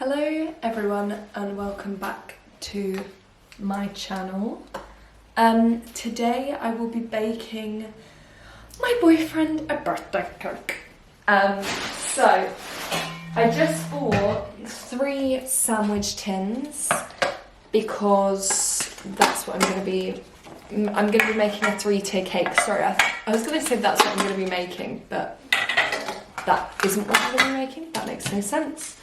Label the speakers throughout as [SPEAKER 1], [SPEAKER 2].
[SPEAKER 1] Hello everyone and welcome back to my channel. Today I will be baking my boyfriend a birthday cake. So I just bought 3 sandwich tins because that's what I'm going to be making a 3-tier cake. Sorry, I was going to say that's what I'm going to be making, but that isn't what I'm going to be making. That makes no sense.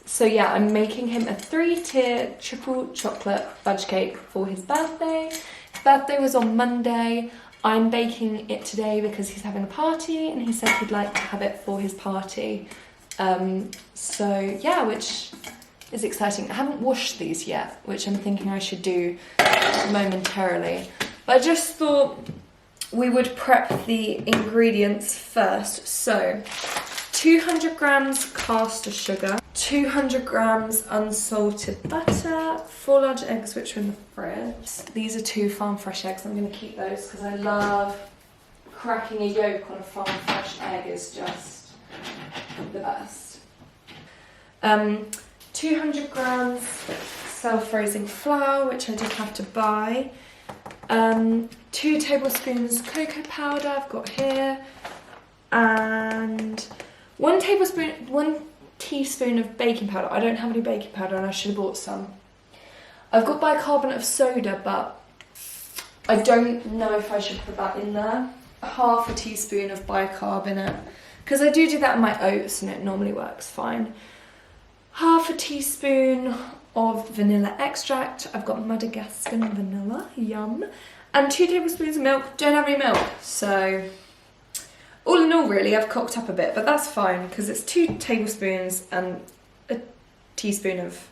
[SPEAKER 1] So yeah, I'm making him a 3-tier triple chocolate fudge cake for his birthday. His birthday was on Monday. I'm baking it today because he's having a party and he said he'd like to have it for his party. So yeah, which is exciting. I haven't washed these yet, which I'm thinking I should do momentarily. But I just thought we would prep the ingredients first. So 200 grams caster sugar, 200 grams unsalted butter, 4 large eggs which are in the fridge. These are 2 farm fresh eggs. I'm going to keep those because I love cracking a yolk on a farm fresh egg. Is just the best. 200 grams self-raising flour, which I did have to buy. 2 tablespoons cocoa powder I've got here, and 1 teaspoon of baking powder. I don't have any baking powder and I should have bought some. I've got bicarbonate of soda, but I don't know if I should put that in there. Half a teaspoon of bicarbonate, because I do that in my oats and it normally works fine. Half a teaspoon of vanilla extract. I've got Madagascar vanilla, yum. And 2 tablespoons of milk. Don't have any milk, so all in all, really, I've cocked up a bit, but that's fine because it's 2 tablespoons and a teaspoon of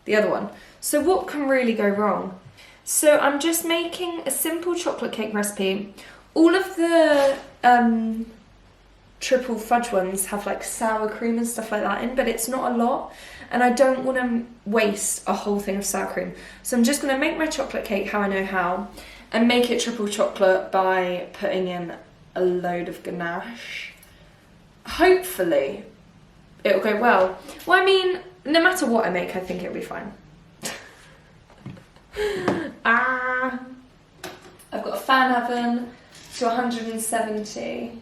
[SPEAKER 1] the other one. So what can really go wrong? So I'm just making a simple chocolate cake recipe. All of the triple fudge ones have like sour cream and stuff like that in, but it's not a lot, and I don't want to waste a whole thing of sour cream. So I'm just going to make my chocolate cake how I know how, and make it triple chocolate by putting in a load of ganache. Hopefully it'll go well. Well, I mean, no matter what I make, I think it'll be fine. I've got a fan oven to 170.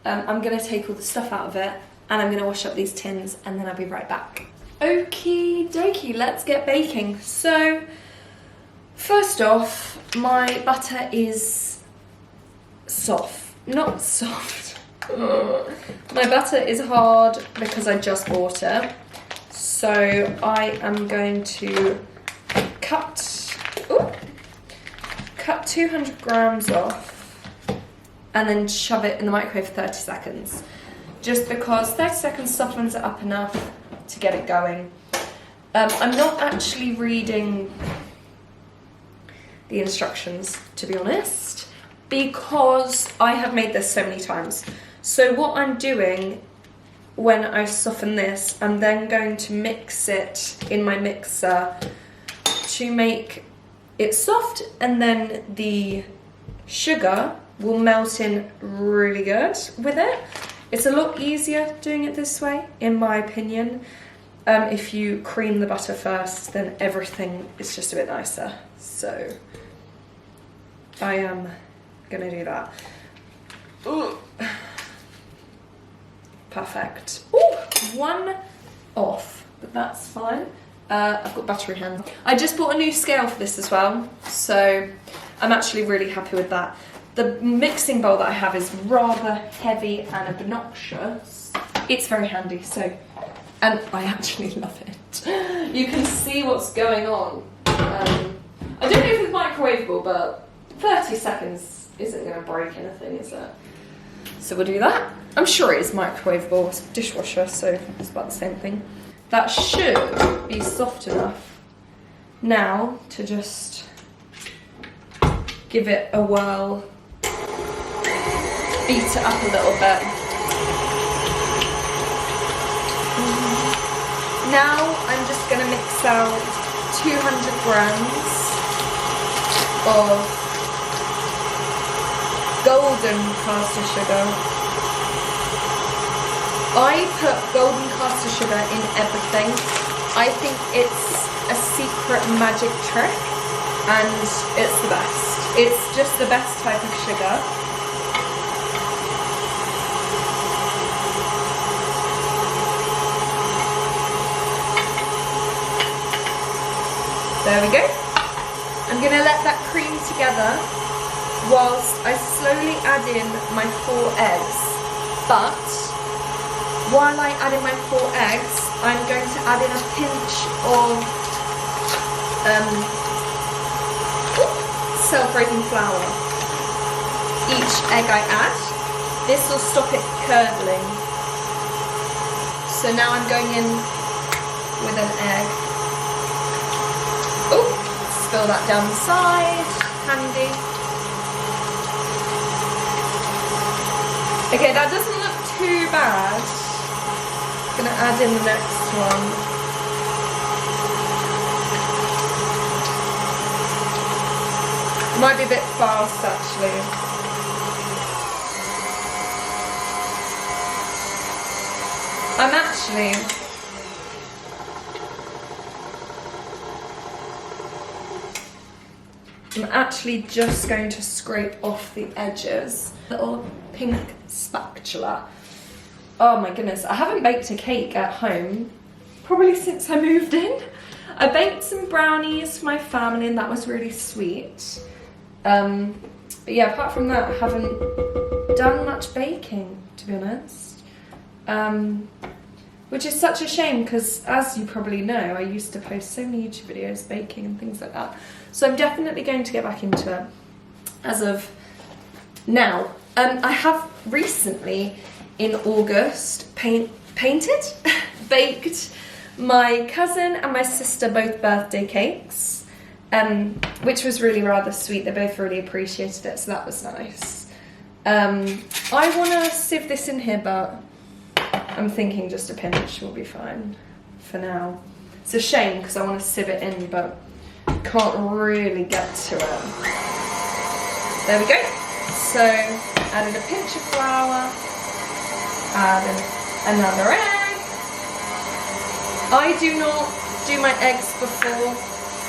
[SPEAKER 1] I'm going to take all the stuff out of it and I'm going to wash up these tins and then I'll be right back. Okie dokie, let's get baking. So first off, my butter is soft. Not soft. My butter is hard because I just bought it. So I am going to cut 200 grams off and then shove it in the microwave for 30 seconds. Just because 30 seconds softens it up enough to get it going. I'm not actually reading the instructions, to be honest, because I have made this so many times. So what I'm doing when I soften this, I'm then going to mix it in my mixer to make it soft, and then the sugar will melt in really good with it. It's a lot easier doing it this way, in my opinion. If you cream the butter first, then everything is just a bit nicer. So I am gonna do that. Ooh. Perfect. Ooh, 1 off, but that's fine. I've got battery hands. I just bought a new scale for this as well, so I'm actually really happy with that. The mixing bowl that I have is rather heavy and obnoxious. It's very handy, so, and I actually love it. You can see what's going on. I don't know if it's microwavable, but 30 seconds isn't going to break anything, is it? So we'll do that. I'm sure it is microwavable. It's a dishwasher, so it's about the same thing. That should be soft enough now to just give it a whirl, beat it up a little bit. Now I'm just going to mix out 200 grams of golden caster sugar. I put golden caster sugar in everything think it's a secret magic trick and it's the best. It's just the best type of sugar. There we go. I'm gonna let that cream together whilst I slowly add in my 4 eggs. But while I add in my 4 eggs, I'm going to add in a pinch of self-raising flour. Each egg I add, this will stop it curdling. So now I'm going in with an egg. Oh, spill that down the side, handy. Okay, that doesn't look too bad. I'm gonna add in the next one. Might be a bit fast actually. I'm actually just going to scrape off the edges. Little pink spatula. Oh my goodness, I haven't baked a cake at home probably since I moved in. I baked some brownies for my family and that was really sweet. But yeah, apart from that, I haven't done much baking, to be honest. Which is such a shame because, as you probably know, I used to post so many YouTube videos baking and things like that. So I'm definitely going to get back into it as of now. I have recently, in August, baked my cousin and my sister both birthday cakes, which was really rather sweet. They both really appreciated it, so that was nice. I want to sieve this in here, but I'm thinking just a pinch will be fine for now. It's a shame because I want to sieve it in, but can't really get to it. There we go. So, added a pinch of flour, added another egg. I do not do my eggs before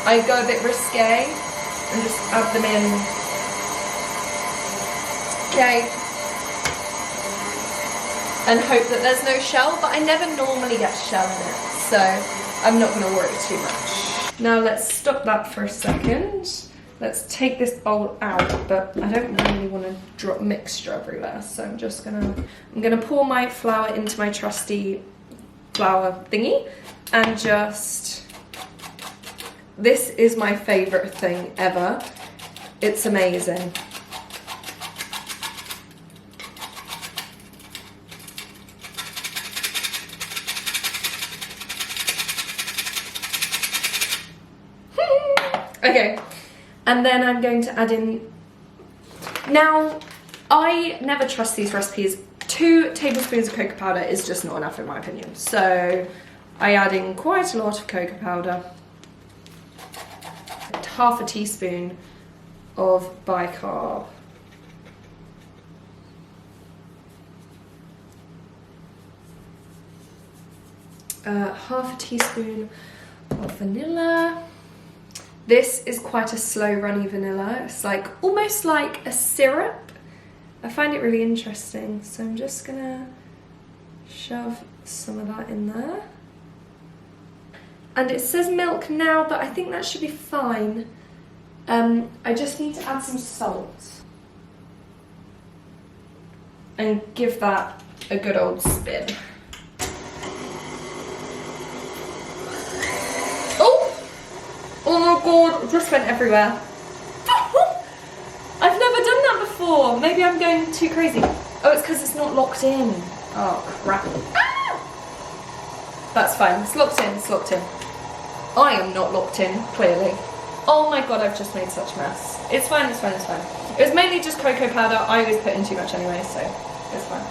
[SPEAKER 1] I go a bit risque and just add them in. Okay. And hope that there's no shell, but I never normally get shell in it, so I'm not going to worry too much. Now let's stop that for a second. Let's take this bowl out, but I don't really want to drop mixture everywhere, so I'm gonna pour my flour into my trusty flour thingy, and this is my favourite thing ever. It's amazing. Okay, and then I'm going to add in, now I never trust these recipes. 2 tablespoons of cocoa powder is just not enough in my opinion. So I add in quite a lot of cocoa powder. Half a teaspoon of bicarb. Half a teaspoon of vanilla. This is quite a slow runny vanilla. It's like almost like a syrup. I find it really interesting. So I'm just gonna shove some of that in there. And it says milk now, but I think that should be fine. I just need to add some salt. And give that a good old spin. Oh my god, it just went everywhere. I've never done that before. Maybe I'm going too crazy. Oh, it's because it's not locked in. Oh, crap. Ah! That's fine. It's locked in. It's locked in. I am not locked in, clearly. Oh my god, I've just made such a mess. It's fine, it's fine, it's fine. It was mainly just cocoa powder. I always put in too much anyway, so it's fine.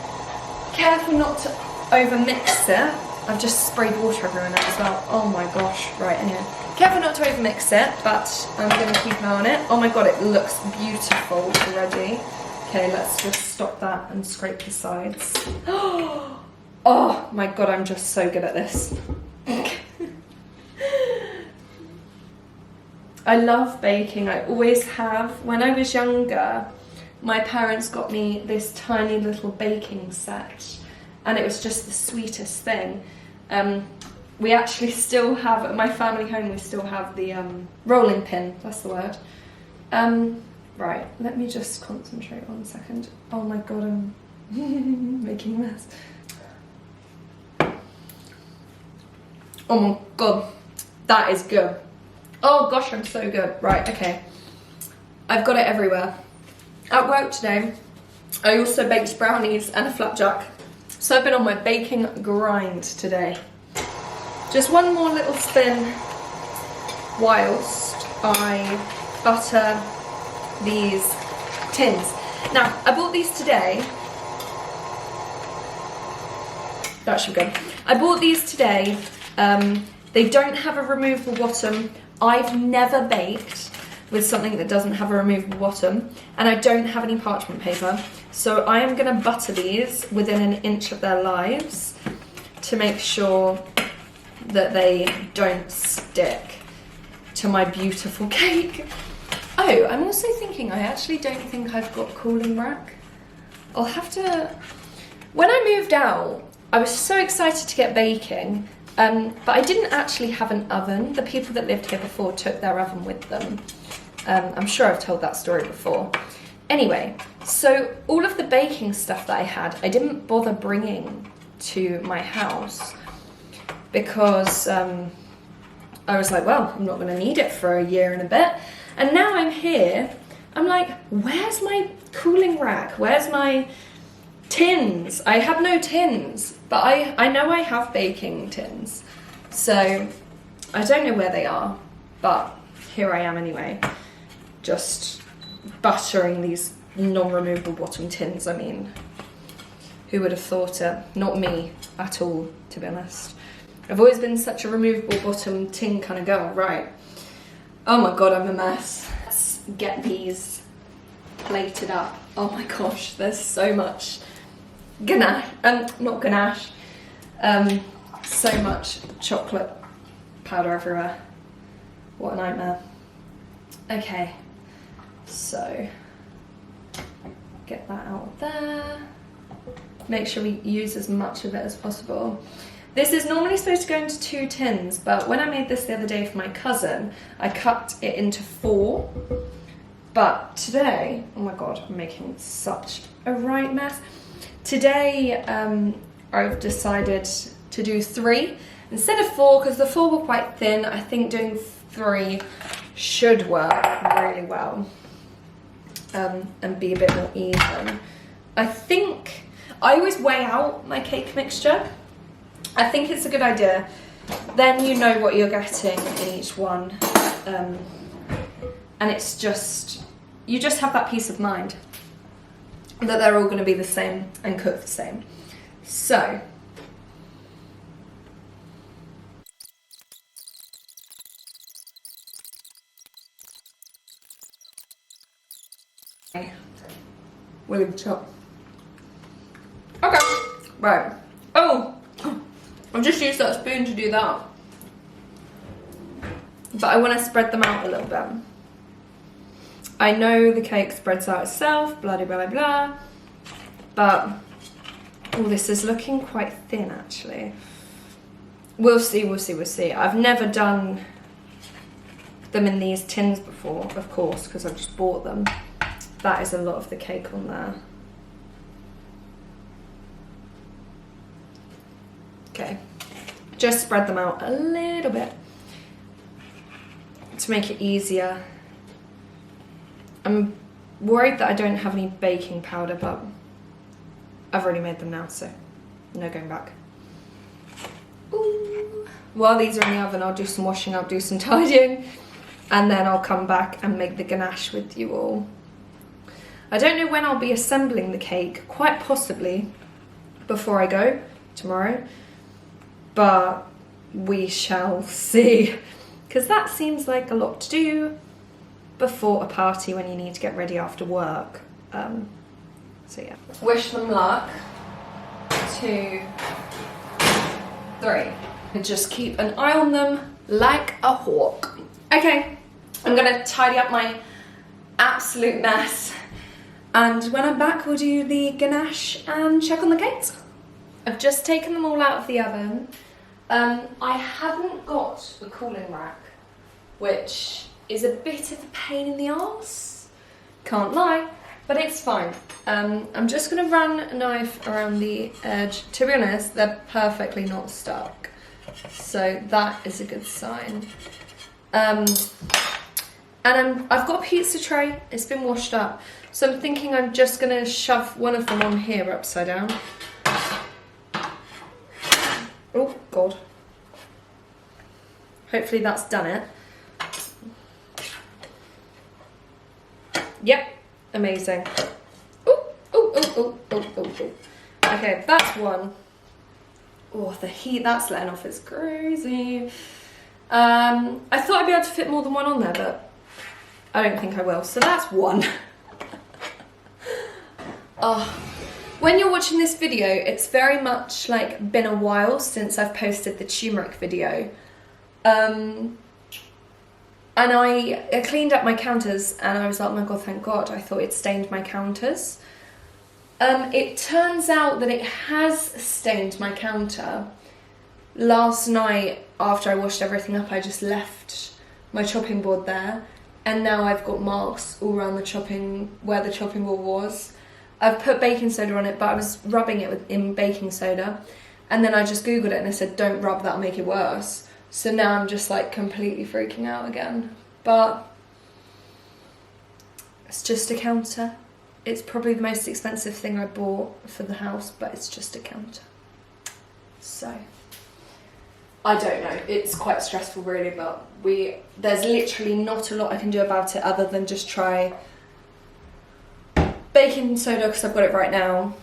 [SPEAKER 1] Careful not to over-mix it. I've just sprayed water everywhere now as well. Oh my gosh. Right, anyway. Careful not to over-mix it, but I'm going to keep an eye on it. Oh my god, it looks beautiful already. Okay, let's just stop that and scrape the sides. Oh my god, I'm just so good at this. I love baking, I always have. When I was younger, my parents got me this tiny little baking set, and it was just the sweetest thing. We actually still have, at my family home, we still have the rolling pin, that's the word. Right, let me just concentrate 1 second. Oh my god, I'm making a mess. Oh my god, that is good. Oh gosh, I'm so good. Right, okay. I've got it everywhere. At work today, I also baked brownies and a flapjack. So I've been on my baking grind today. Just one more little spin whilst I butter these tins. Now, I bought these today. That should be good. I bought these today. They don't have a removable bottom. I've never baked with something that doesn't have a removable bottom, and I don't have any parchment paper. So I am gonna butter these within an inch of their lives to make sure that they don't stick to my beautiful cake. Oh, I'm also thinking I actually don't think I've got cooling rack. I'll have to... When I moved out, I was so excited to get baking, but I didn't actually have an oven. The people that lived here before took their oven with them. I'm sure I've told that story before. Anyway, so all of the baking stuff that I had, I didn't bother bringing to my house because I was like, well, I'm not gonna need it for a year and a bit. And now I'm here, I'm like, where's my cooling rack? Where's my tins? I have no tins, but I know I have baking tins. So I don't know where they are, but here I am anyway. Just buttering these non-removable bottom tins. I mean, who would have thought it? Not me at all, to be honest. I've always been such a removable bottom tin kind of girl, right? Oh my god, I'm a mess. Let's get these plated up. Oh my gosh, there's so much ganache, not ganache, so much chocolate powder everywhere. What a nightmare. Okay, so get that out of there. Make sure we use as much of it as possible. This is normally supposed to go into 2 tins, but when I made this the other day for my cousin, I cut it into 4. But today, oh my god, I'm making such a right mess. Today, I've decided to do 3 instead of 4, because the 4 were quite thin. I think doing 3 should work really well and be a bit more even. I think I always weigh out my cake mixture. I think it's a good idea. Then you know what you're getting in each one, and it's just, you just have that peace of mind that they're all going to be the same and cooked the same. So willing to chop. Okay, right. Oh, I've just used that spoon to do that. But I want to spread them out a little bit. I know the cake spreads out itself, blah blah blah blah, but oh, this is looking quite thin actually. We'll see, we'll see, we'll see. I've never done them in these tins before, of course, because I've just bought them. That is a lot of the cake on there. Okay, just spread them out a little bit to make it easier. I'm worried that I don't have any baking powder, but I've already made them now, so no going back. Ooh. While these are in the oven, I'll do some washing up, do some tidying, and then I'll come back and make the ganache with you all. I don't know when I'll be assembling the cake, quite possibly before I go tomorrow, but we shall see, because that seems like a lot to do before a party when you need to get ready after work. So yeah. Wish them luck. 2, 3. And just keep an eye on them like a hawk. Okay, I'm gonna tidy up my absolute mess. And when I'm back, we'll do the ganache and check on the cakes. I've just taken them all out of the oven. I haven't got a cooling rack, which is a bit of a pain in the arse. Can't lie, but it's fine. I'm just gonna run a knife around the edge. To be honest, they're perfectly not stuck. So that is a good sign. And I've got a pizza tray, it's been washed up. So I'm thinking I'm just gonna shove one of them on here upside down. Oh God. Hopefully that's done it. Yep, amazing. Oh. Okay, that's one. Oh, the heat that's letting off is crazy. I thought I'd be able to fit more than one on there, but I don't think I will. So that's one. Oh, when you're watching this video, it's very much like been a while since I've posted the turmeric video. And I cleaned up my counters and I was like, oh my God, thank God. I thought it stained my counters. It turns out that it has stained my counter. Last night, after I washed everything up, I just left my chopping board there. And now I've got marks all around where the chopping board was. I've put baking soda on it, but I was rubbing it in baking soda. And then I just Googled it and it said, don't rub, that'll make it worse. So now I'm just like completely freaking out again. But it's just a counter. It's probably the most expensive thing I bought for the house, but it's just a counter. So, I don't know. It's quite stressful really, but there's literally not a lot I can do about it other than just try baking soda because I've got it right now.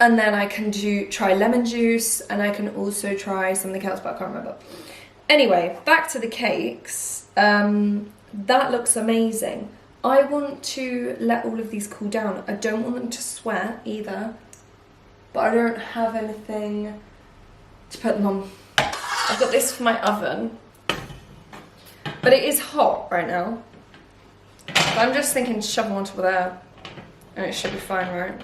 [SPEAKER 1] And then I can try lemon juice, and I can also try something else, but I can't remember. Anyway, back to the cakes. That looks amazing. I want to let all of these cool down. I don't want them to sweat either, but I don't have anything to put them on. I've got this for my oven, but it is hot right now. But I'm just thinking to shove them on top of there, and it should be fine, right?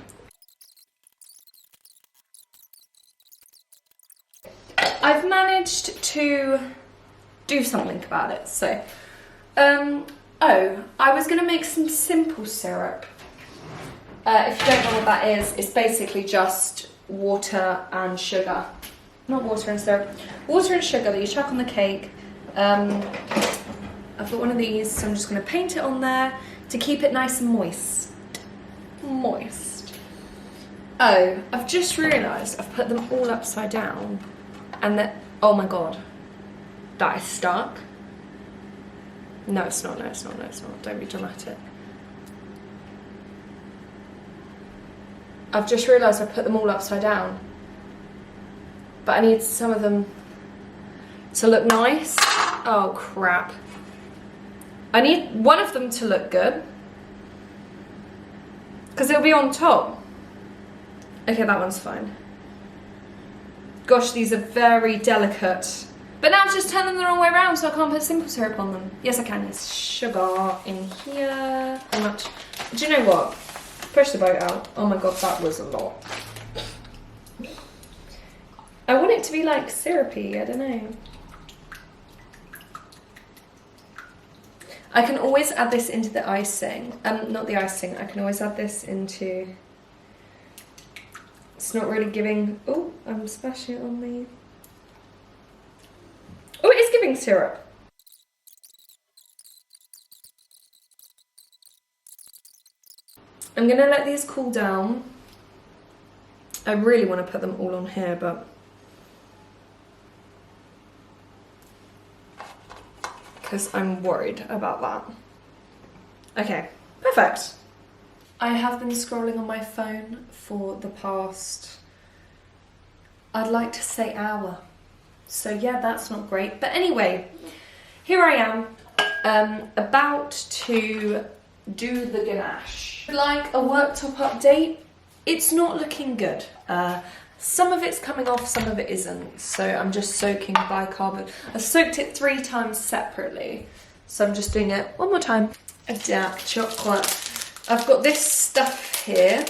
[SPEAKER 1] I've managed to do something about it, so I was going to make some simple syrup. If you don't know what that is, it's basically just water and sugar. Not water and syrup. Water and sugar that you chuck on the cake. I've got one of these, so I'm just going to paint it on there to keep it nice and moist. Oh, I've just realised I've put them all upside down and that, oh my God, that is stuck. No, it's not. Don't be dramatic. I've just realised I put them all upside down. But I need some of them to look nice. Oh, crap. I need one of them to look good. Because it'll be on top. Okay, that one's fine. Gosh, these are very delicate. But now I've just turned them the wrong way around, so I can't put simple syrup on them. Yes, I can. There's sugar in here. How much? Do you know what? Push the boat out. Oh my God, that was a lot. I want it to be like syrupy, I don't know. I can always add this into the icing. Not the icing, I can always add this into... It's not really giving... Oh, I'm splashing it on the... Oh, it is giving syrup. I'm going to let these cool down. I really want to put them all on here, but... because I'm worried about that. Okay, perfect. I have been scrolling on my phone for the past, I'd like to say hour. So yeah, that's not great. But anyway, here I am, about to do the ganache. Like a worktop update, it's not looking good. Some of it's coming off, some of it isn't. So I'm just soaking bicarbonate. I soaked it 3 times separately. So I'm just doing it one more time. A dark chocolate. I've got this stuff here.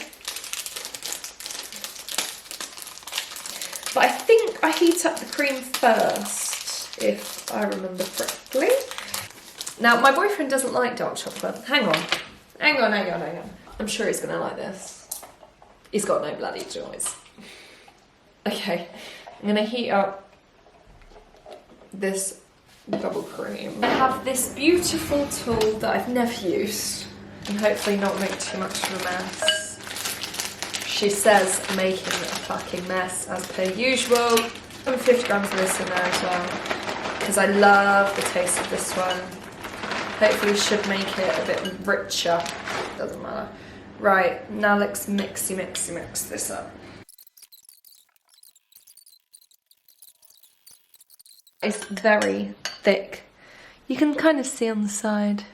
[SPEAKER 1] But I think I heat up the cream first, if I remember correctly. Now, my boyfriend doesn't like dark chocolate. Hang on. I'm sure he's gonna like this. He's got no bloody choice. Okay, I'm gonna heat up this double cream. I have this beautiful tool that I've never used and hopefully not make too much of a mess. She says making a fucking mess as per usual. I'm 50 grams of this in there as well because I love the taste of this one. Hopefully should make it a bit richer. Doesn't matter. Right, now let's mix this up. It's very thick. You can kind of see on the side.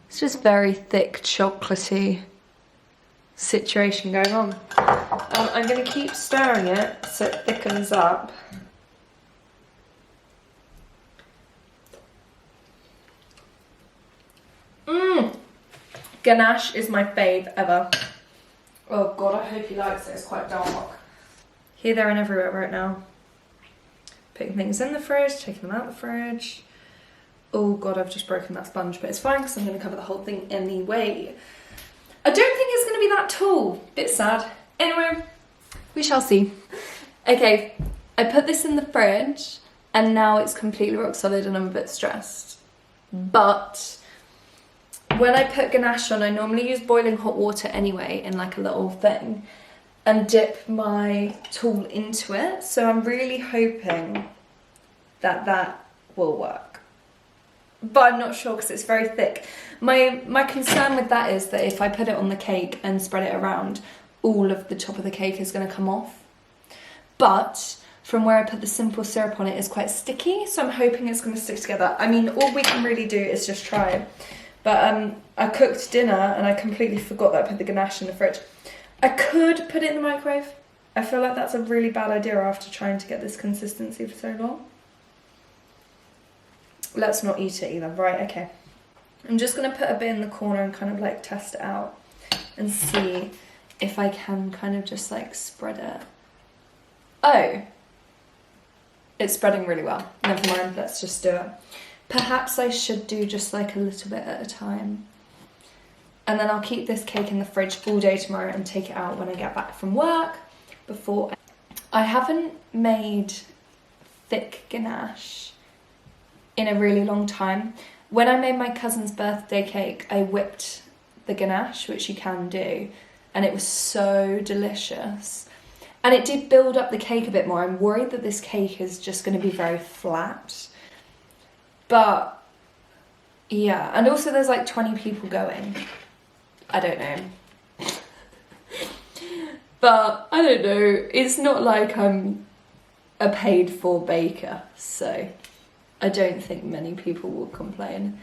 [SPEAKER 1] It's just very thick, chocolatey situation going on. I'm going to keep stirring it so it thickens up. Ganache is my fave ever. Oh god, I hope he likes it. It's quite dark. Here, there and everywhere right now. Putting things in the fridge, taking them out the fridge. Oh god, I've just broken that sponge, but it's fine because I'm going to cover the whole thing anyway. I don't think it's going to be that tall. Bit sad. Anyway, we shall see. Okay, I put this in the fridge and now it's completely rock solid and I'm a bit stressed. But when I put ganache on, I normally use boiling hot water anyway in like a little thing and dip my tool into it. So I'm really hoping that that will work. But I'm not sure because it's very thick. My concern with that is that if I put it on the cake and spread it around, all of the top of the cake is going to come off. But from where I put the simple syrup on, it is quite sticky, so I'm hoping it's going to stick together. I mean, all we can really do is just try it. But I cooked dinner and I completely forgot that I put the ganache in the fridge. I could put it in the microwave. I feel like that's a really bad idea after trying to get this consistency for so long. Let's not eat it either. Right, okay. I'm just going to put a bit in the corner and kind of like test it out and see if I can kind of just like spread it. Oh, it's spreading really well. Never mind, let's just do it. Perhaps I should do just like a little bit at a time. And then I'll keep this cake in the fridge all day tomorrow and take it out when I get back from work. I haven't made thick ganache in a really long time. When I made my cousin's birthday cake, I whipped the ganache, which you can do, and it was so delicious. And it did build up the cake a bit more. I'm worried that this cake is just going to be very flat. But, yeah. And also there's like 20 people going. I don't know. But, I don't know. It's not like I'm a paid for baker, so I don't think many people will complain.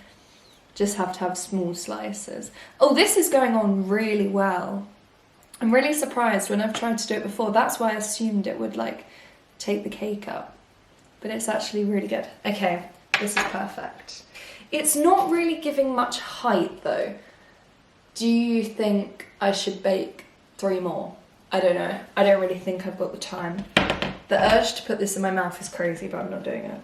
[SPEAKER 1] Just have to have small slices. Oh, this is going on really well. I'm really surprised when I've tried to do it before. That's why I assumed it would like take the cake up. But it's actually really good. Okay, this is perfect. It's not really giving much height though. Do you think I should bake 3 more? I don't know. I don't really think I've got the time. The urge to put this in my mouth is crazy, but I'm not doing it.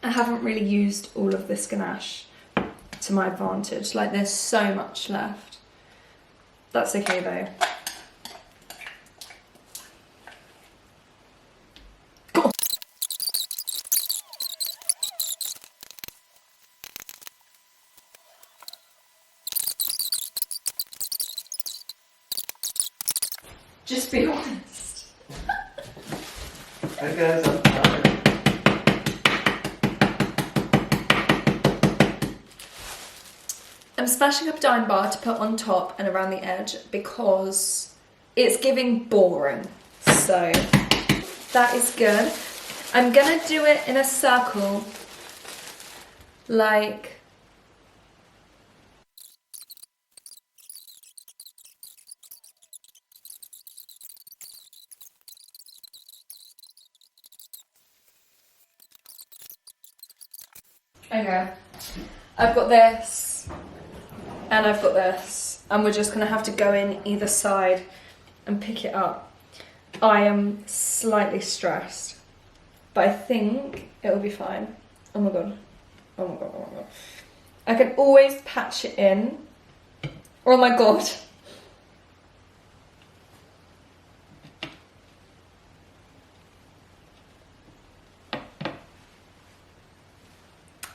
[SPEAKER 1] I haven't really used all of this ganache to my advantage. Like, there's so much left. That's okay though. Just be honest.
[SPEAKER 2] Hi guys, I'm tired.
[SPEAKER 1] I'm smashing up a dime bar to put on top and around the edge because it's giving boring. So that is good. I'm gonna do it in a circle, like okay. I've got this and I've got this, and we're just gonna have to go in either side and pick it up. I am slightly stressed, but I think it'll be fine. Oh my god. Oh my god, oh my god. I can always patch it in. Oh my god.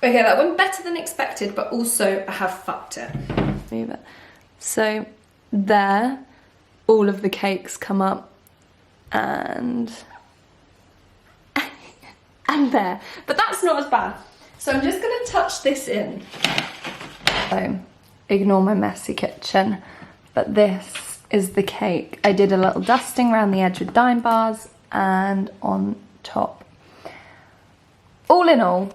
[SPEAKER 1] Okay, that went better than expected, but also I have fucked it. Move it. So there, all of the cakes come up, and there. But that's not as bad. So I'm just gonna touch this in. So ignore my messy kitchen, but this is the cake. I did a little dusting around the edge with dime bars and on top. All in all,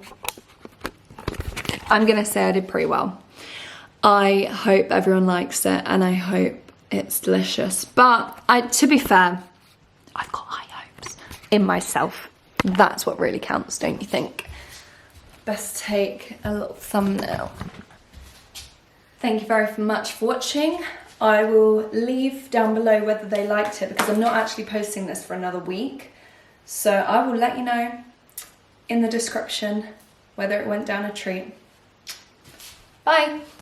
[SPEAKER 1] I'm gonna say I did pretty well. I hope everyone likes it and I hope it's delicious. But to be fair, I've got high hopes in myself. That's what really counts, don't you think? Best take a little thumbnail. Thank you very much for watching. I will leave down below whether they liked it because I'm not actually posting this for another week. So I will let you know in the description whether it went down a treat. Bye.